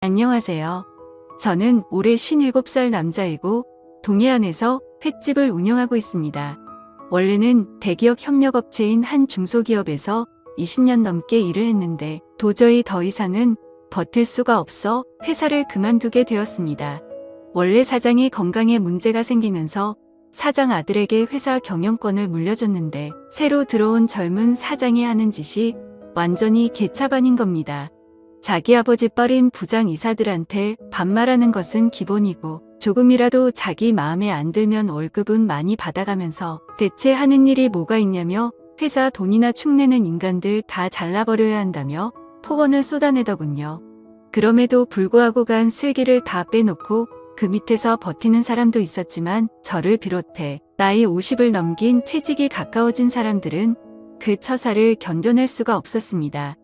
안녕하세요. 저는 올해 57살 남자이고 동해안에서 횟집을 운영하고 있습니다. 원래는 대기업 협력업체인 한 중소기업에서 20년 넘게 일을 했는데 도저히 더 이상은 버틸 수가 없어 회사를 그만두게 되었습니다. 원래 사장이 건강에 문제가 생기면서 사장 아들에게 회사 경영권을 물려줬는데 새로 들어온 젊은 사장이 하는 짓이 완전히 개차반인 겁니다. 자기 아버지 뻘인 부장 이사들한테 반말하는 것은 기본이고 조금이라도 자기 마음에 안 들면 월급은 많이 받아가면서 대체 하는 일이 뭐가 있냐며 회사 돈이나 축내는 인간들 다 잘라버려야 한다며 폭언을 쏟아내더군요. 그럼에도 불구하고 간 슬기를 다 빼놓고 그 밑에서 버티는 사람도 있었지만 저를 비롯해 나이 50을 넘긴 퇴직이 가까워진 사람들은 그 처사를 견뎌낼 수가 없었습니다.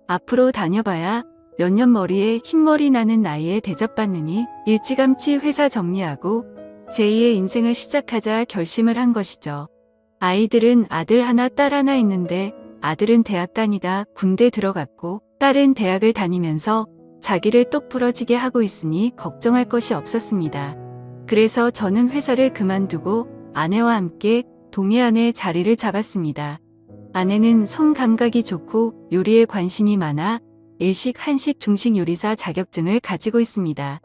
앞으로 다녀봐야 몇 년 머리에 흰머리 나는 나이에 대접받느니 일찌감치 회사 정리하고 제2의 인생을 시작하자 결심을 한 것이죠. 아이들은 아들 하나 딸 하나 있는데 아들은 대학 다니다 군대 들어갔고 딸은 대학을 다니면서 자기를 똑 부러지게 하고 있으니 걱정할 것이 없었습니다. 그래서 저는 회사를 그만두고 아내와 함께 동해안에 자리를 잡았습니다. 아내는 손 감각이 좋고 요리에 관심이 많아 일식, 한식, 중식 요리사 자격증을 가지고 있습니다.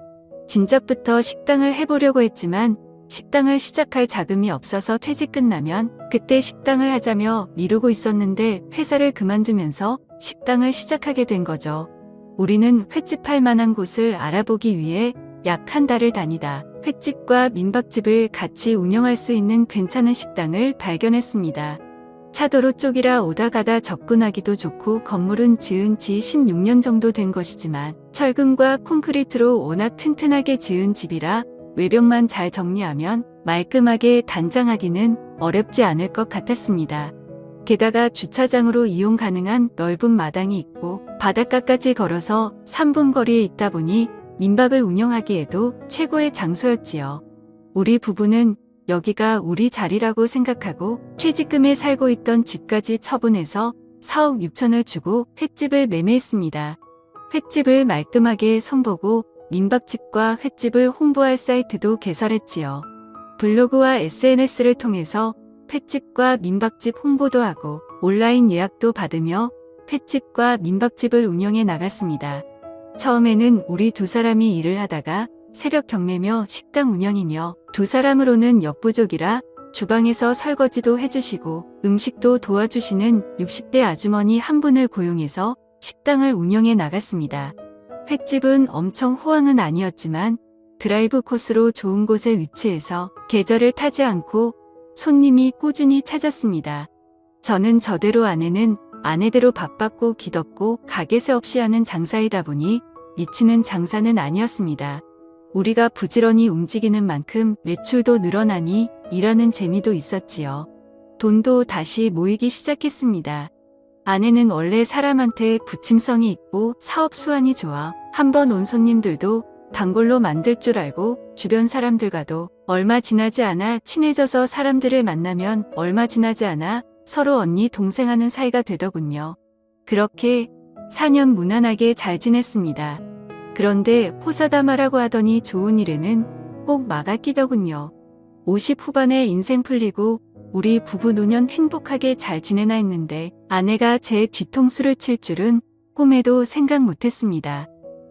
진작부터 식당을 해보려고 했지만 식당을 시작할 자금이 없어서 퇴직 끝나면 그때 식당을 하자며 미루고 있었는데 회사를 그만두면서 식당을 시작하게 된 거죠. 우리는 횟집 할 만한 곳을 알아보기 위해 약 한 달을 다니다 횟집과 민박집을 같이 운영할 수 있는 괜찮은 식당을 발견했습니다. 차도로 쪽이라 오다 가다 접근하기도 좋고 건물은 지은 지 16년 정도 된 것이지만 철근과 콘크리트로 워낙 튼튼하게 지은 집이라 외벽만 잘 정리하면 말끔하게 단장하기는 어렵지 않을 것 같았습니다. 게다가 주차장으로 이용 가능한 넓은 마당이 있고 바닷가까지 걸어서 3분 거리에 있다 보니 민박을 운영하기에도 최고의 장소였지요. 우리 부부는 여기가 우리 자리라고 생각하고 퇴직금에 살고 있던 집까지 처분해서 4억 6천을 주고 횟집을 매매했습니다. 횟집을 말끔하게 손보고 민박집과 횟집을 홍보할 사이트도 개설했지요. 블로그와 SNS를 통해서 횟집과 민박집 홍보도 하고 온라인 예약도 받으며 횟집과 민박집을 운영해 나갔습니다. 처음에는 우리 두 사람이 일을 하다가 새벽 경매며 식당 운영이며 두 사람으로는 역부족이라 주방에서 설거지도 해주시고 음식도 도와주시는 60대 아주머니 한 분을 고용해서 식당을 운영해 나갔습니다. 횟집은 엄청 호황은 아니었지만 드라이브 코스로 좋은 곳에 위치해서 계절을 타지 않고 손님이 꾸준히 찾았습니다. 저는 저대로 아내는 아내대로 바빴고 기덥고 가게세 없이 하는 장사이다 보니 미치는 장사는 아니었습니다. 우리가 부지런히 움직이는 만큼 매출도 늘어나니 일하는 재미도 있었지요. 돈도 다시 모이기 시작했습니다. 아내는 원래 사람한테 부침성이 있고 사업 수완이 좋아 한 번 온 손님들도 단골로 만들 줄 알고 주변 사람들과도 얼마 지나지 않아 친해져서 사람들을 만나면 얼마 지나지 않아 서로 언니 동생 하는 사이가 되더군요. 그렇게 4년 무난하게 잘 지냈습니다. 그런데 호사다마라고 하더니 좋은 일에는 꼭 막아 끼더군요. 50 후반에 인생 풀리고 우리 부부 노년 행복하게 잘 지내나 했는데 아내가 제 뒤통수를 칠 줄은 꿈에도 생각 못했습니다.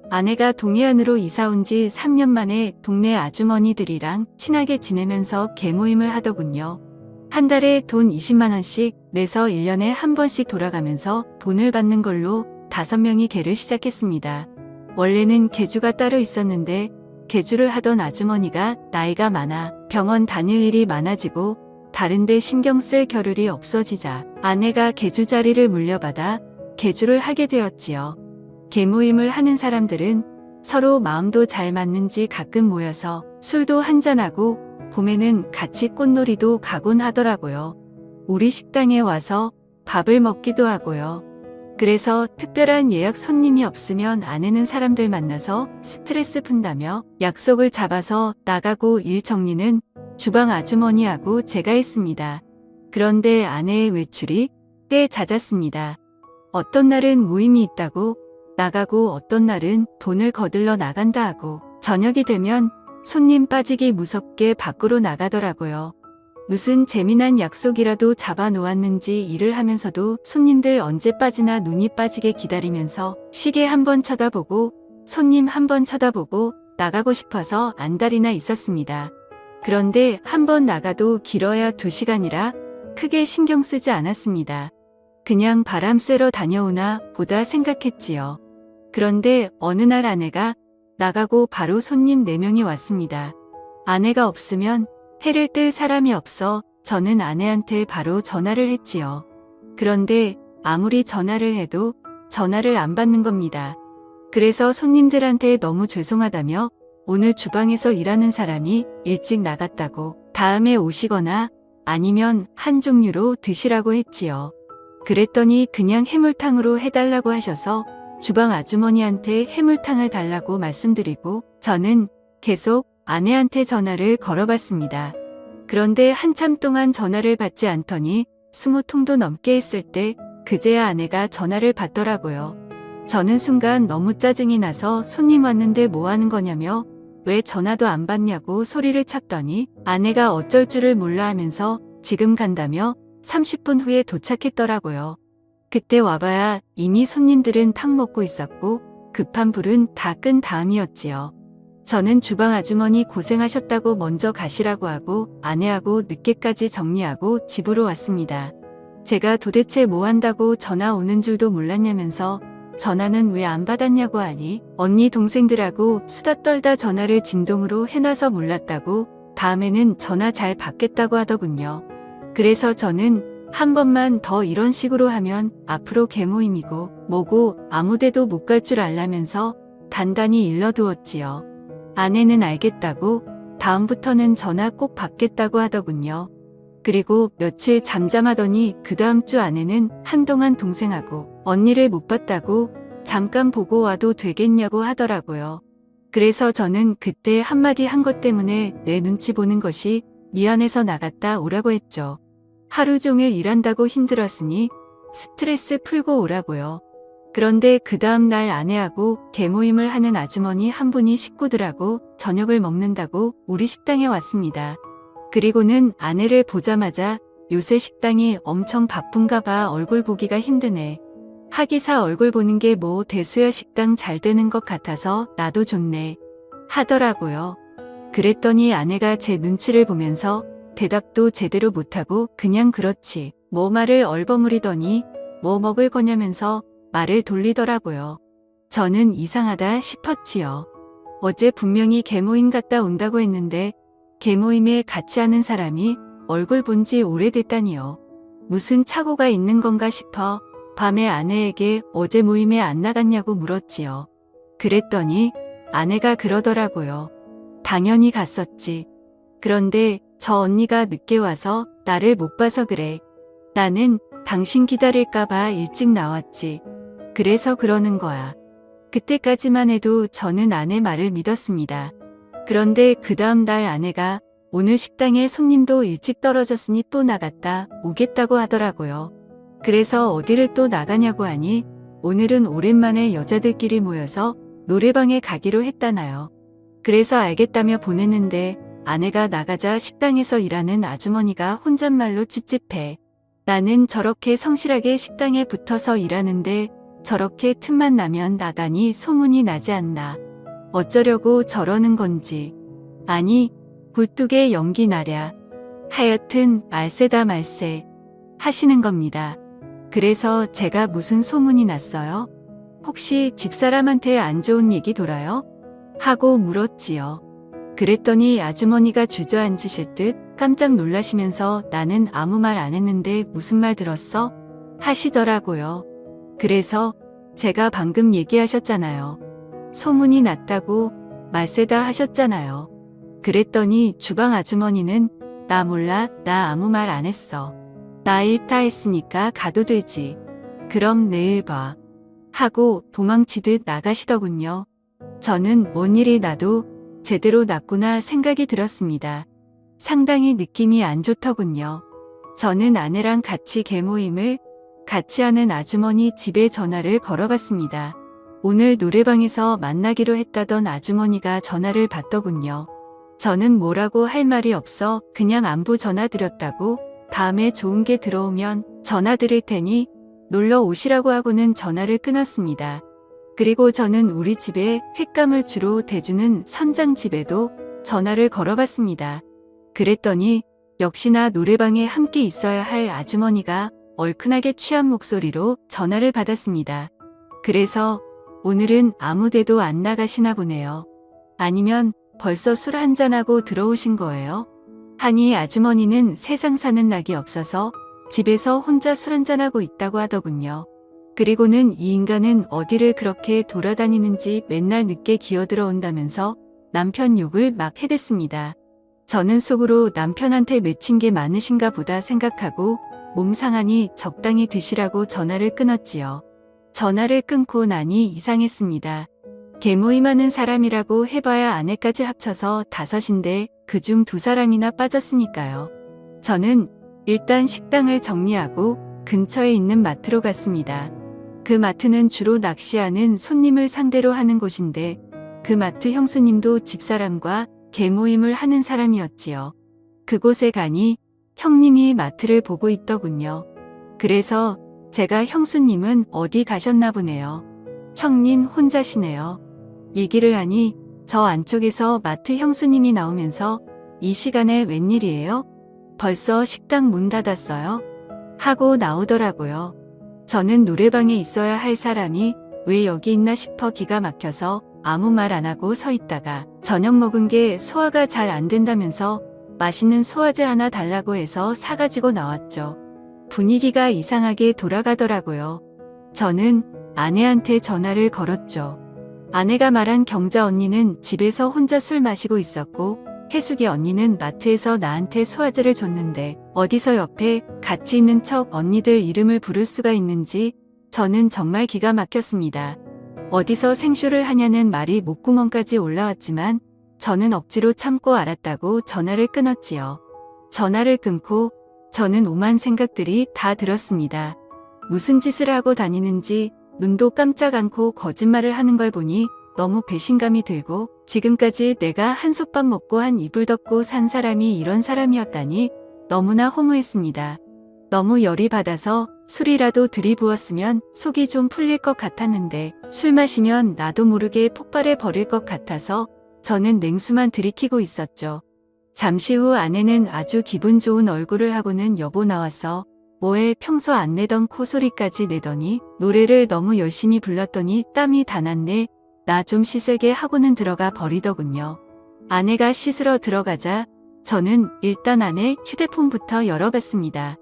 아내가 동해안으로 이사 온 지 3년 만에 동네 아주머니들이랑 친하게 지내면서 개모임을 하더군요. 한 달에 돈 20만 원씩 내서 1년에 한 번씩 돌아가면서 돈을 받는 걸로 5명이 개를 시작했습니다. 원래는 개주가 따로 있었는데 개주를 하던 아주머니가 나이가 많아 병원 다닐 일이 많아지고 다른데 신경 쓸 겨를이 없어지자 아내가 개주 자리를 물려받아 개주를 하게 되었지요. 개모임을 하는 사람들은 서로 마음도 잘 맞는지 가끔 모여서 술도 한잔하고 봄에는 같이 꽃놀이도 가곤 하더라고요. 우리 식당에 와서 밥을 먹기도 하고요. 그래서 특별한 예약 손님이 없으면 아내는 사람들 만나서 스트레스 푼다며 약속을 잡아서 나가고 일 정리는 주방 아주머니하고 제가 했습니다. 그런데 아내의 외출이 꽤 잦았습니다. 어떤 날은 모임이 있다고 나가고 어떤 날은 돈을 거들러 나간다 하고 저녁이 되면 손님 빠지기 무섭게 밖으로 나가더라고요. 무슨 재미난 약속이라도 잡아 놓았는지 일을 하면서도 손님들 언제 빠지나 눈이 빠지게 기다리면서 시계 한 번 쳐다보고 손님 한 번 쳐다보고 나가고 싶어서 안달이나 있었습니다. 그런데 한 번 나가도 길어야 2시간이라 크게 신경 쓰지 않았습니다. 그냥 바람 쐬러 다녀오나 보다 생각했지요. 그런데 어느 날 아내가 나가고 바로 손님 4명이 왔습니다. 아내가 없으면 해를 뜰 사람이 없어 저는 아내한테 바로 전화를 했지요. 그런데 아무리 전화를 해도 전화를 안 받는 겁니다. 그래서 손님들한테 너무 죄송하다며 오늘 주방에서 일하는 사람이 일찍 나갔다고 다음에 오시거나 아니면 한 종류로 드시라고 했지요. 그랬더니 그냥 해물탕으로 해달라고 하셔서 주방 아주머니한테 해물탕을 달라고 말씀드리고 저는 계속 아내한테 전화를 걸어봤습니다. 그런데 한참 동안 전화를 받지 않더니 20통도 넘게 했을 때 그제야 아내가 전화를 받더라고요. 저는 순간 너무 짜증이 나서 손님 왔는데 뭐 하는 거냐며 왜 전화도 안 받냐고 소리를 쳤더니 아내가 어쩔 줄을 몰라 하면서 지금 간다며 30분 후에 도착했더라고요. 그때 와봐야 이미 손님들은 탕 먹고 있었고 급한 불은 다 끈 다음이었지요. 저는 주방 아주머니 고생하셨다고 먼저 가시라고 하고 아내하고 늦게까지 정리하고 집으로 왔습니다. 제가 도대체 뭐 한다고 전화 오는 줄도 몰랐냐면서 전화는 왜 안 받았냐고 하니 언니 동생들하고 수다 떨다 전화를 진동으로 해놔서 몰랐다고 다음에는 전화 잘 받겠다고 하더군요. 그래서 저는 한 번만 더 이런 식으로 하면 앞으로 개모임이고 뭐고 아무데도 못 갈 줄 알라면서 단단히 일러두었지요. 아내는 알겠다고 다음부터는 전화 꼭 받겠다고 하더군요. 그리고 며칠 잠잠하더니 그 다음 주 아내는 한동안 동생하고 언니를 못 봤다고 잠깐 보고 와도 되겠냐고 하더라고요. 그래서 저는 그때 한마디 한 것 때문에 내 눈치 보는 것이 미안해서 나갔다 오라고 했죠. 하루 종일 일한다고 힘들었으니 스트레스 풀고 오라고요. 그런데 그 다음 날 아내하고 개모임을 하는 아주머니 한 분이 식구들하고 저녁을 먹는다고 우리 식당에 왔습니다. 그리고는 아내를 보자마자 요새 식당이 엄청 바쁜가 봐 얼굴 보기가 힘드네. 하기사 얼굴 보는 게 뭐 대수야 식당 잘 되는 것 같아서 나도 좋네. 하더라고요. 그랬더니 아내가 제 눈치를 보면서 대답도 제대로 못하고 그냥 그렇지 뭐 말을 얼버무리더니 뭐 먹을 거냐면서 말을 돌리더라고요. 저는 이상하다 싶었지요. 어제 분명히 개모임 갔다 온다고 했는데 개모임에 같이 하는 사람이 얼굴 본 지 오래됐다니요. 무슨 착오가 있는 건가 싶어 밤에 아내에게 어제 모임에 안 나갔냐고 물었지요. 그랬더니 아내가 그러더라고요. 당연히 갔었지. 그런데 저 언니가 늦게 와서 나를 못 봐서 그래. 나는 당신 기다릴까봐 일찍 나왔지. 그래서 그러는 거야. 그때까지만 해도 저는 아내 말을 믿었습니다. 그런데 그 다음 날 아내가 오늘 식당에 손님도 일찍 떨어졌으니 또 나갔다 오겠다고 하더라고요. 그래서 어디를 또 나가냐고 하니 오늘은 오랜만에 여자들끼리 모여서 노래방에 가기로 했다나요. 그래서 알겠다며 보냈는데 아내가 나가자 식당에서 일하는 아주머니가 혼잣말로 찝찝해. 나는 저렇게 성실하게 식당에 붙어서 일하는데 저렇게 틈만 나면 나가니 소문이 나지 않나. 어쩌려고 저러는 건지. 아니 굴뚝에 연기 나랴. 하여튼 말세다 말세 하시는 겁니다. 그래서 제가 무슨 소문이 났어요? 혹시 집사람한테 안 좋은 얘기 돌아요? 하고 물었지요. 그랬더니 아주머니가 주저앉으실 듯 깜짝 놀라시면서 나는 아무 말 안 했는데 무슨 말 들었어? 하시더라고요. 그래서 제가 방금 얘기하셨잖아요. 소문이 났다고 말세다 하셨잖아요. 그랬더니 주방 아주머니는 나 몰라, 나 아무 말 안 했어. 나 일 다 했으니까 가도 되지. 그럼 내일 봐. 하고 도망치듯 나가시더군요. 저는 뭔 일이 나도 제대로 났구나 생각이 들었습니다. 상당히 느낌이 안 좋더군요. 저는 아내랑 같이 개모임을 같이 하는 아주머니 집에 전화를 걸어봤습니다. 오늘 노래방에서 만나기로 했다던 아주머니가 전화를 받더군요. 저는 뭐라고 할 말이 없어 그냥 안부 전화드렸다고 다음에 좋은 게 들어오면 전화 드릴 테니 놀러 오시라고 하고는 전화를 끊었습니다. 그리고 저는 우리 집에 횟감을 주로 대주는 선장집에도 전화를 걸어봤습니다. 그랬더니 역시나 노래방에 함께 있어야 할 아주머니가 얼큰하게 취한 목소리로 전화를 받았습니다. 그래서 오늘은 아무데도 안 나가시나 보네요. 아니면 벌써 술 한잔하고 들어오신 거예요? 하니 아주머니는 세상 사는 낙이 없어서 집에서 혼자 술 한잔하고 있다고 하더군요. 그리고는 이 인간은 어디를 그렇게 돌아다니는지 맨날 늦게 기어들어온다면서 남편 욕을 막 해댔습니다. 저는 속으로 남편한테 맺힌 게 많으신가 보다 생각하고 몸 상하니 적당히 드시라고 전화를 끊었지요. 전화를 끊고 나니 이상했습니다. 개모임하는 사람이라고 해봐야 아내까지 합쳐서 5인데 그중 2사람이나 빠졌으니까요. 저는 일단 식당을 정리하고 근처에 있는 마트로 갔습니다. 그 마트는 주로 낚시하는 손님을 상대로 하는 곳인데 그 마트 형수님도 집사람과 개모임을 하는 사람이었지요. 그곳에 가니 형님이 마트를 보고 있더군요. 그래서 제가 형수님은 어디 가셨나 보네요. 형님 혼자시네요. 얘기를 하니 저 안쪽에서 마트 형수님이 나오면서 이 시간에 웬일이에요? 벌써 식당 문 닫았어요? 하고 나오더라고요. 저는 노래방에 있어야 할 사람이 왜 여기 있나 싶어 기가 막혀서 아무 말 안 하고 서 있다가 저녁 먹은 게 소화가 잘 안 된다면서 맛있는 소화제 하나 달라고 해서 사가지고 나왔죠. 분위기가 이상하게 돌아가더라고요. 저는 아내한테 전화를 걸었죠. 아내가 말한 경자 언니는 집에서 혼자 술 마시고 있었고 혜숙이 언니는 마트에서 나한테 소화제를 줬는데 어디서 옆에 같이 있는 척 언니들 이름을 부를 수가 있는지 저는 정말 기가 막혔습니다. 어디서 생쇼를 하냐는 말이 목구멍까지 올라왔지만 저는 억지로 참고 알았다고 전화를 끊었지요. 전화를 끊고 저는 오만 생각들이 다 들었습니다. 무슨 짓을 하고 다니는지 눈도 깜짝 않고 거짓말을 하는 걸 보니 너무 배신감이 들고 지금까지 내가 한솥밥 먹고 한 이불 덮고 산 사람이 이런 사람이었다니 너무나 허무했습니다. 너무 열이 받아서 술이라도 들이부었으면 속이 좀 풀릴 것 같았는데 술 마시면 나도 모르게 폭발해 버릴 것 같아서 저는 냉수만 들이키고 있었죠. 잠시 후 아내는 아주 기분 좋은 얼굴을 하고는 여보 나와서 뭐해 평소 안 내던 코소리까지 내더니 노래를 너무 열심히 불렀더니 땀이 다 났네. 나 좀 씻을게 하고는 들어가 버리더군요. 아내가 씻으러 들어가자 저는 일단 아내 휴대폰부터 열어봤습니다.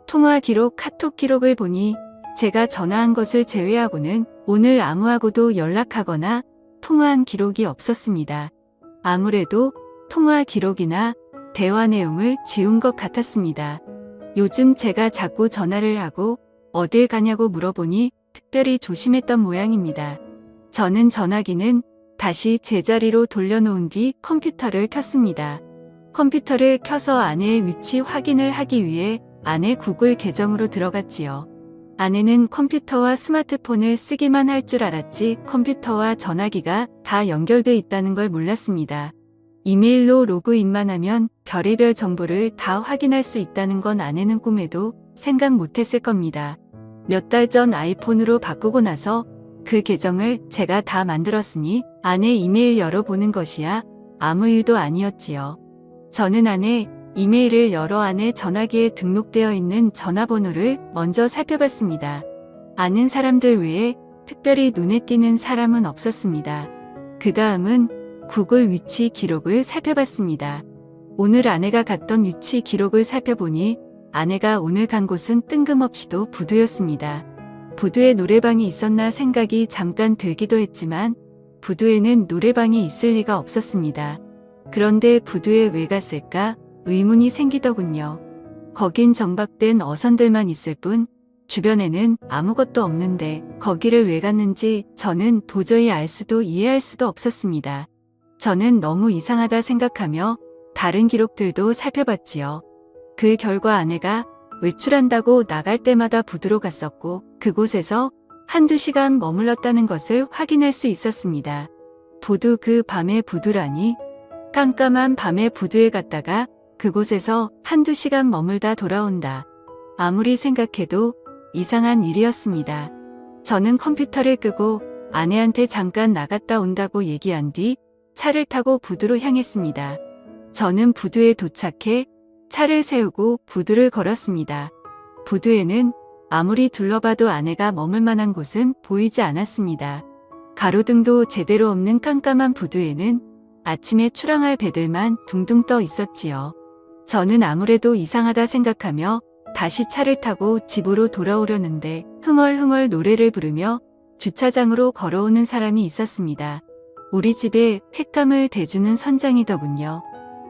통화 기록, 카톡 기록을 보니 제가 전화한 것을 제외하고는 오늘 아무하고도 연락하거나 통화한 기록이 없었습니다. 아무래도 통화 기록이나 대화 내용을 지운 것 같았습니다. 요즘 제가 자꾸 전화를 하고 어딜 가냐고 물어보니 특별히 조심했던 모양입니다. 저는 전화기는 다시 제자리로 돌려놓은 뒤 컴퓨터를 켰습니다. 컴퓨터를 켜서 아내의 위치 확인을 하기 위해 아내 구글 계정으로 들어갔지요. 아내는 컴퓨터와 스마트폰을 쓰기만 할 줄 알았지 컴퓨터와 전화기가 다 연결돼 있다는 걸 몰랐습니다. 이메일로 로그인만 하면 별의별 정보를 다 확인할 수 있다는 건 아내는 꿈에도 생각 못했을 겁니다. 몇 달 전 아이폰으로 바꾸고 나서 그 계정을 제가 다 만들었으니 아내 이메일 열어보는 것이야 아무 일도 아니었지요. 저는 아내 이메일을 열어 아내 전화기에 등록되어 있는 전화번호를 먼저 살펴봤습니다. 아는 사람들 외에 특별히 눈에 띄는 사람은 없었습니다. 그 다음은 구글 위치 기록을 살펴봤습니다. 오늘 아내가 갔던 위치 기록을 살펴보니 아내가 오늘 간 곳은 뜬금없이도 부두였습니다. 부두에 노래방이 있었나 생각이 잠깐 들기도 했지만 부두에는 노래방이 있을 리가 없었습니다. 그런데 부두에 왜 갔을까 의문이 생기더군요. 거긴 정박된 어선들만 있을 뿐 주변에는 아무것도 없는데 거기를 왜 갔는지 저는 도저히 알 수도 이해할 수도 없었습니다. 저는 너무 이상하다 생각하며 다른 기록들도 살펴봤지요. 그 결과 아내가 외출한다고 나갈 때마다 부두로 갔었고 그곳에서 한두 시간 머물렀다는 것을 확인할 수 있었습니다. 부두 그 밤의 부두라니 깜깜한 밤의 부두에 갔다가 그곳에서 한두 시간 머물다 돌아온다. 아무리 생각해도 이상한 일이었습니다. 저는 컴퓨터를 끄고 아내한테 잠깐 나갔다 온다고 얘기한 뒤 차를 타고 부두로 향했습니다. 저는 부두에 도착해 차를 세우고 부두를 걸었습니다. 부두에는 아무리 둘러봐도 아내가 머물 만한 곳은 보이지 않았습니다. 가로등도 제대로 없는 깜깜한 부두에는 아침에 출항할 배들만 둥둥 떠 있었지요. 저는 아무래도 이상하다 생각하며 다시 차를 타고 집으로 돌아오려는데 흥얼흥얼 노래를 부르며 주차장으로 걸어오는 사람이 있었습니다. 우리 집에 횟감을 대주는 선장이더군요.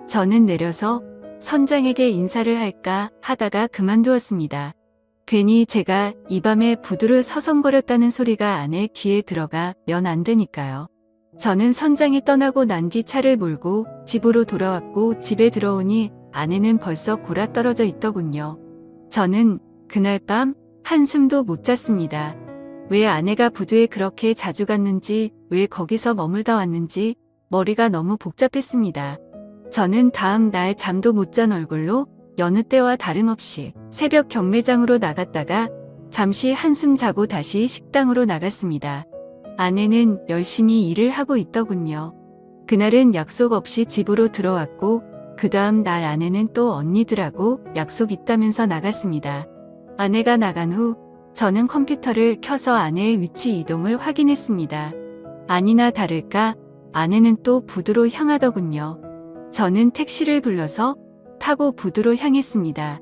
저는 내려서 선장에게 인사를 할까 하다가 그만두었습니다. 괜히 제가 이 밤에 부두를 서성거렸다는 소리가 아내 귀에 들어가 면 안 되니까요. 저는 선장이 떠나고 난 뒤 차를 몰고 집으로 돌아왔고 집에 들어오니 아내는 벌써 골아떨어져 있더군요. 저는 그날 밤 한숨도 못 잤습니다. 왜 아내가 부두에 그렇게 자주 갔는지, 왜 거기서 머물다 왔는지 머리가 너무 복잡했습니다. 저는 다음 날 잠도 못 잔 얼굴로 여느 때와 다름없이 새벽 경매장으로 나갔다가 잠시 한숨 자고 다시 식당으로 나갔습니다. 아내는 열심히 일을 하고 있더군요. 그날은 약속 없이 집으로 들어왔고 그 다음 날 아내는 또 언니들하고 약속 있다면서 나갔습니다. 아내가 나간 후 저는 컴퓨터를 켜서 아내의 위치 이동을 확인했습니다. 아니나 다를까 아내는 또 부두로 향하더군요. 저는 택시를 불러서 타고 부두로 향했습니다.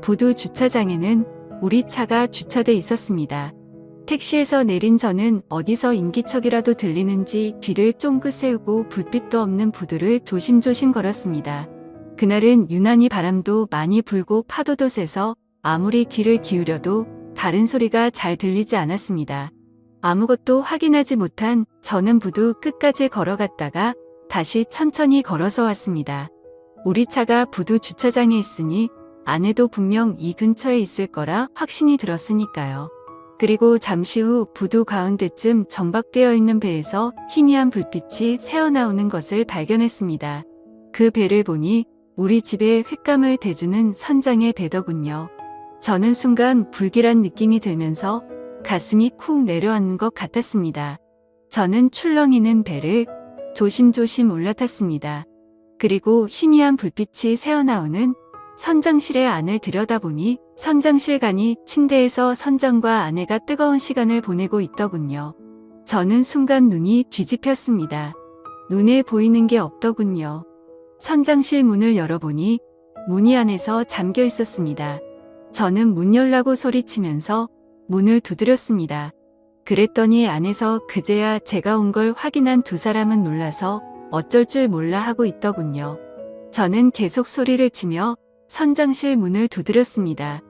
부두 주차장에는 우리 차가 주차돼 있었습니다. 택시에서 내린 저는 어디서 인기척이라도 들리는지 귀를 쫑긋 세우고 불빛도 없는 부두를 조심조심 걸었습니다. 그날은 유난히 바람도 많이 불고 파도도 세서 아무리 귀를 기울여도 다른 소리가 잘 들리지 않았습니다. 아무것도 확인하지 못한 저는 부두 끝까지 걸어갔다가 다시 천천히 걸어서 왔습니다. 우리 차가 부두 주차장에 있으니 아내도 분명 이 근처에 있을 거라 확신이 들었으니까요. 그리고 잠시 후 부두 가운데쯤 정박되어 있는 배에서 희미한 불빛이 새어나오는 것을 발견했습니다. 그 배를 보니 우리 집에 횟감을 대주는 선장의 배더군요. 저는 순간 불길한 느낌이 들면서 가슴이 쿵 내려앉는 것 같았습니다. 저는 출렁이는 배를 조심조심 올라탔습니다. 그리고 희미한 불빛이 새어나오는 선장실의 안을 들여다보니 선장실간이 침대에서 선장과 아내가 뜨거운 시간을 보내고 있더군요. 저는 순간 눈이 뒤집혔습니다. 눈에 보이는 게 없더군요. 선장실 문을 열어보니 문이 안에서 잠겨 있었습니다. 저는 문 열라고 소리치면서 문을 두드렸습니다. 그랬더니 안에서 그제야 제가 온 걸 확인한 두 사람은 놀라서 어쩔 줄 몰라 하고 있더군요. 저는 계속 소리를 치며 선장실 문을 두드렸습니다.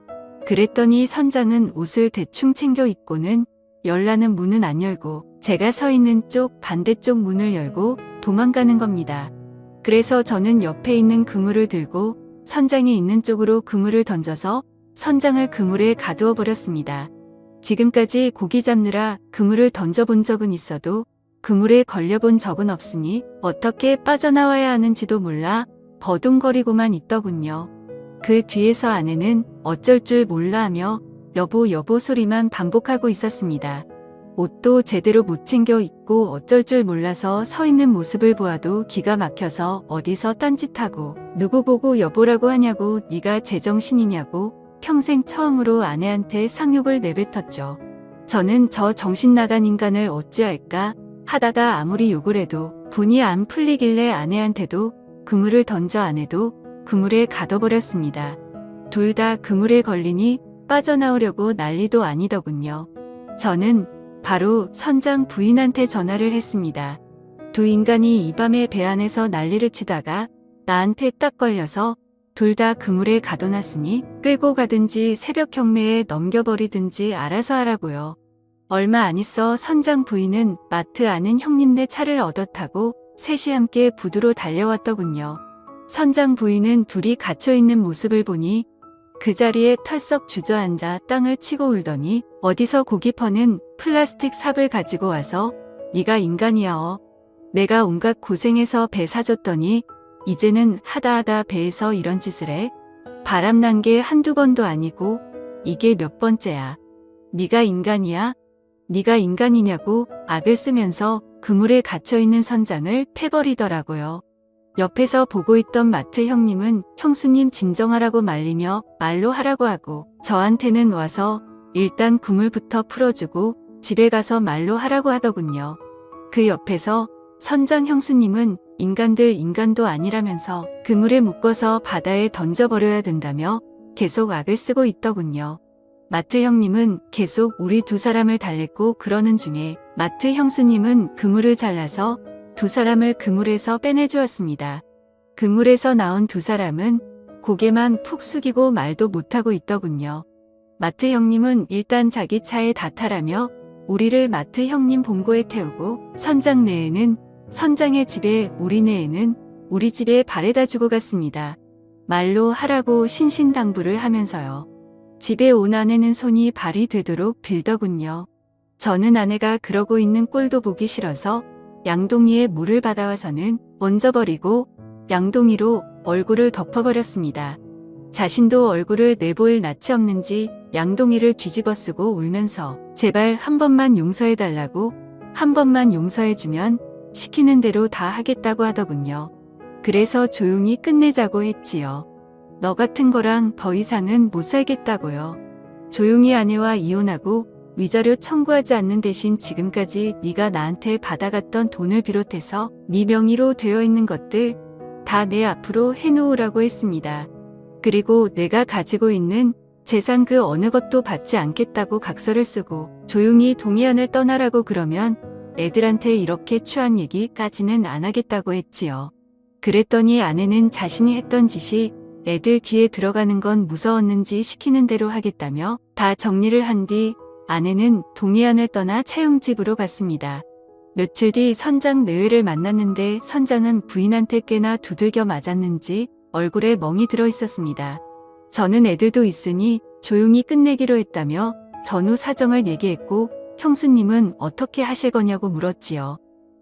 그랬더니 선장은 옷을 대충 챙겨 입고는 열라는 문은 안 열고 제가 서 있는 쪽 반대쪽 문을 열고 도망가는 겁니다. 그래서 저는 옆에 있는 그물을 들고 선장이 있는 쪽으로 그물을 던져서 선장을 그물에 가두어 버렸습니다. 지금까지 고기 잡느라 그물을 던져본 적은 있어도 그물에 걸려본 적은 없으니 어떻게 빠져나와야 하는지도 몰라 버둥거리고만 있더군요. 그 뒤에서 아내는 어쩔 줄 몰라 하며 여보 여보 소리만 반복하고 있었습니다. 옷도 제대로 못 챙겨 입고 어쩔 줄 몰라서 서 있는 모습을 보아도 기가 막혀서 어디서 딴짓하고 누구 보고 여보라고 하냐고 네가 제정신이냐고 평생 처음으로 아내한테 상욕을 내뱉었죠. 저는 저 정신 나간 인간을 어찌할까 하다가 아무리 욕을 해도 분이 안 풀리길래 아내한테도 그물을 던져 아내도 그물에 가둬버렸습니다. 둘 다 그물에 걸리니 빠져나오려고 난리도 아니더군요. 저는 바로 선장 부인한테 전화를 했습니다. 두 인간이 이 밤에 배 안에서 난리를 치다가 나한테 딱 걸려서 둘 다 그물에 가둬놨으니 끌고 가든지 새벽 경매에 넘겨버리든지 알아서 하라고요. 얼마 안 있어 선장 부인은 마트 아는 형님네 차를 얻어 타고 셋이 함께 부두로 달려왔더군요. 선장 부인은 둘이 갇혀있는 모습을 보니 그 자리에 털썩 주저앉아 땅을 치고 울더니 어디서 고기 퍼는 플라스틱 삽을 가지고 와서 네가 인간이야. 내가 온갖 고생해서 배 사줬더니 이제는 하다 배에서 이런 짓을 해. 바람난 게 한두 번도 아니고 이게 몇 번째야. 네가 인간이야? 네가 인간이냐고 악을 쓰면서 그물에 갇혀있는 선장을 패버리더라고요. 옆에서 보고 있던 마트 형님은 형수님 진정하라고 말리며 말로 하라고 하고 저한테는 와서 일단 그물부터 풀어주고 집에 가서 말로 하라고 하더군요. 그 옆에서 선장 형수님은 인간들 인간도 아니라면서 그물에 묶어서 바다에 던져버려야 된다며 계속 악을 쓰고 있더군요. 마트 형님은 계속 우리 두 사람을 달랬고 그러는 중에 마트 형수님은 그물을 잘라서 두 사람을 그물에서 빼내주었습니다. 그물에서 나온 두 사람은 고개만 푹 숙이고 말도 못하고 있더군요. 마트 형님은 일단 자기 차에 다 타라며 우리를 마트 형님 본고에 태우고 선장 내에는 선장의 집에 우리 내에는 우리 집에 바래다 주고 갔습니다. 말로 하라고 신신당부를 하면서요. 집에 온 아내는 손이 발이 되도록 빌더군요. 저는 아내가 그러고 있는 꼴도 보기 싫어서 양동이에 물을 받아와서는 얹어버리고 양동이로 얼굴을 덮어버렸습니다. 자신도 얼굴을 내보일 낯이 없는지 양동이를 뒤집어 쓰고 울면서 제발 한 번만 용서해달라고 한 번만 용서해주면 시키는 대로 다 하겠다고 하더군요. 그래서 조용히 끝내자고 했지요. 너 같은 거랑 더 이상은 못 살겠다고요. 조용히 아내와 이혼하고 위자료 청구하지 않는 대신 지금까지 네가 나한테 받아갔던 돈을 비롯해서 네 명의로 되어 있는 것들 다 내 앞으로 해놓으라고 했습니다. 그리고 내가 가지고 있는 재산 그 어느 것도 받지 않겠다고 각서를 쓰고 조용히 동해안을 떠나라고 그러면 애들한테 이렇게 추한 얘기까지는 안 하겠다고 했지요. 그랬더니 아내는 자신이 했던 짓이 애들 귀에 들어가는 건 무서웠는지 시키는 대로 하겠다며 다 정리를 한 뒤 아내는 동해안을 떠나 차용집으로 갔습니다. 며칠 뒤 선장 내외를 만났는데 선장은 부인한테 꽤나 두들겨 맞았는지 얼굴에 멍이 들어 있었습니다. 저는 애들도 있으니 조용히 끝내기로 했다며 전후 사정을 얘기했고 형수님은 어떻게 하실 거냐고 물었지요.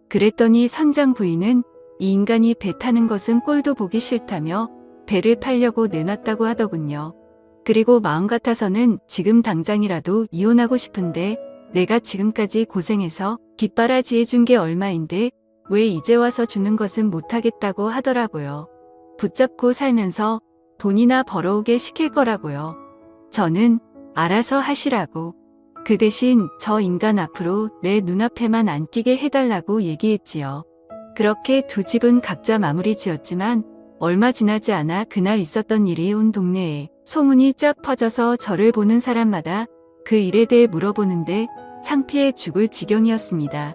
그랬더니 선장 부인은 이 인간이 배 타는 것은 꼴도 보기 싫다며 배를 팔려고 내놨다고 하더군요. 그리고 마음 같아서는 지금 당장이라도 이혼하고 싶은데 내가 지금까지 고생해서 뒷바라지 해준 게 얼마인데 왜 이제 와서 주는 것은 못하겠다고 하더라고요. 붙잡고 살면서 돈이나 벌어오게 시킬 거라고요. 저는 알아서 하시라고. 그 대신 저 인간 앞으로 내 눈앞에만 안 띄게 해달라고 얘기했지요. 그렇게 두 집은 각자 마무리 지었지만 얼마 지나지 않아 그날 있었던 일이 온 동네에 소문이 쫙 퍼져서 저를 보는 사람마다 그 일에 대해 물어보는데 창피해 죽을 지경이었습니다.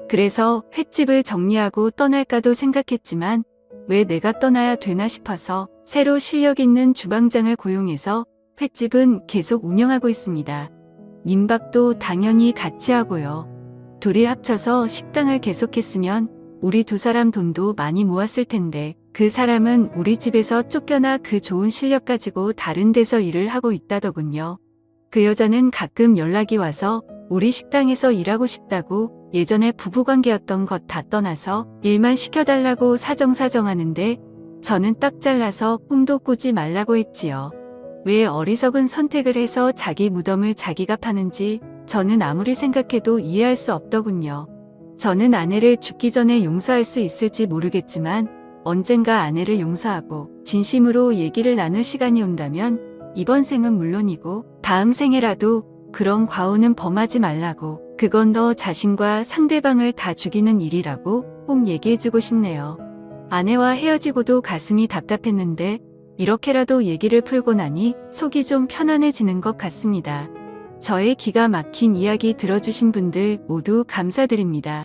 그래서 횟집을 정리하고 떠날까도 생각했지만 왜 내가 떠나야 되나 싶어서 새로 실력 있는 주방장을 고용해서 횟집은 계속 운영하고 있습니다. 민박도 당연히 같이 하고요. 둘이 합쳐서 식당을 계속했으면 우리 두 사람 돈도 많이 모았을 텐데 그 사람은 우리 집에서 쫓겨나 그 좋은 실력 가지고 다른 데서 일을 하고 있다더군요. 그 여자는 가끔 연락이 와서 우리 식당에서 일하고 싶다고 예전에 부부관계였던 것 다 떠나서 일만 시켜달라고 사정사정하는데 저는 딱 잘라서 꿈도 꾸지 말라고 했지요. 왜 어리석은 선택을 해서 자기 무덤을 자기가 파는지 저는 아무리 생각해도 이해할 수 없더군요. 저는 아내를 죽기 전에 용서할 수 있을지 모르겠지만 언젠가 아내를 용서하고 진심으로 얘기를 나눌 시간이 온다면 이번 생은 물론이고 다음 생에라도 그런 과오는 범하지 말라고 그건 너 자신과 상대방을 다 죽이는 일이라고 꼭 얘기해주고 싶네요. 아내와 헤어지고도 가슴이 답답했는데 이렇게라도 얘기를 풀고 나니 속이 좀 편안해지는 것 같습니다. 저의 기가 막힌 이야기 들어주신 분들 모두 감사드립니다.